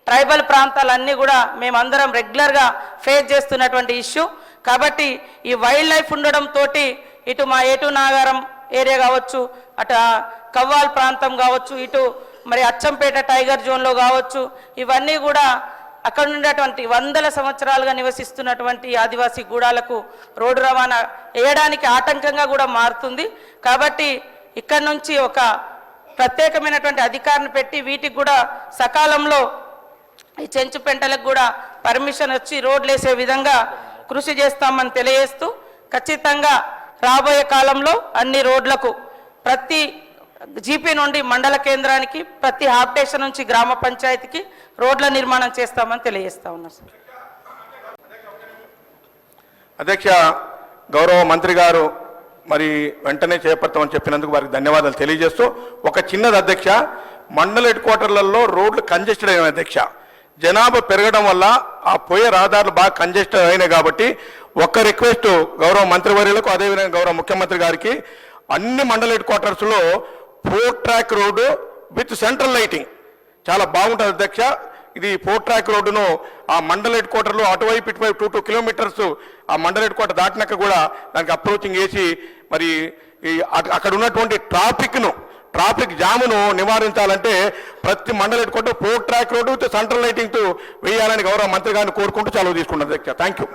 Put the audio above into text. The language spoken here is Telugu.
ట్రైబల్ ప్రాంతాలన్నీ కూడా మేమందరం రెగ్యులర్గా ఫేస్ చేస్తున్నటువంటి ఇష్యూ. కాబట్టి ఈ వైల్డ్ లైఫ్ ఉండడంతో ఇటు మా ఏటు నాగారం ఏరియా కావచ్చు, అటు కవ్వాల్ ప్రాంతం కావచ్చు, ఇటు మరి అచ్చంపేట టైగర్ జోన్లో కావచ్చు, ఇవన్నీ కూడా అక్కడ ఉండేటువంటి వందల సంవత్సరాలుగా నివసిస్తున్నటువంటి ఆదివాసీ గూడాలకు రోడ్డు రవాణా వేయడానికి ఆటంకంగా కూడా మారుతుంది. కాబట్టి ఇక్కడ నుంచి ఒక ప్రత్యేకమైనటువంటి అధికారిని పెట్టి వీటికి కూడా సకాలంలో ఈ చెంచు పెంటలకు కూడా పర్మిషన్ వచ్చి రోడ్లు వేసే విధంగా కృషి చేస్తామని తెలియజేస్తూ, ఖచ్చితంగా రాబోయే కాలంలో అన్ని రోడ్లకు ప్రతి జీపీ నుండి మండల కేంద్రానికి, ప్రతి హాఫ్ స్టేషన్ నుంచి గ్రామ పంచాయతీకి రోడ్ల నిర్మాణం చేస్తామని తెలియజేస్తా ఉన్నాం. సార్ అధ్యక్ష, గౌరవ మంత్రి గారు మరి వెంటనే చేపడతామని చెప్పినందుకు వారికి ధన్యవాదాలు తెలియజేస్తూ, ఒక చిన్నది అధ్యక్ష, మండల హెడ్ క్వార్టర్లలో రోడ్లు కంజెస్టెడ్ అయిన అధ్యక్ష, జనాభా పెరగడం వల్ల ఆ పోయే రహదారులు బాగా కంజెస్టెడ్ అయినాయి. కాబట్టి ఒక్క రిక్వెస్ట్ గౌరవ మంత్రివర్యులకు, అదేవిధంగా గౌరవ ముఖ్యమంత్రి గారికి, అన్ని మండల హెడ్ క్వార్టర్స్లో 4 track road with central lighting చాలా బాగుంటుంది అధ్యక్ష. ఇది 4 ట్రాక్ రోడ్డును ఆ మండల హెడ్ క్వార్టర్లో అటువైపు ఇటువైపు 2 కిలోమీటర్స్ ఆ మండల హెడ్ క్వార్టర్ దాటినాక కూడా దానికి అప్రోచింగ్ వేసి మరి అక్కడ ఉన్నటువంటి ట్రాఫిక్ జామును నివారించాలంటే ప్రతి మండల headquarter 4 track road with central లైటింగ్తో వేయాలని గౌరవ మంత్రి గారిని కోరుకుంటూ సెలవు తీసుకున్నాను అధ్యక్ష. Thank you.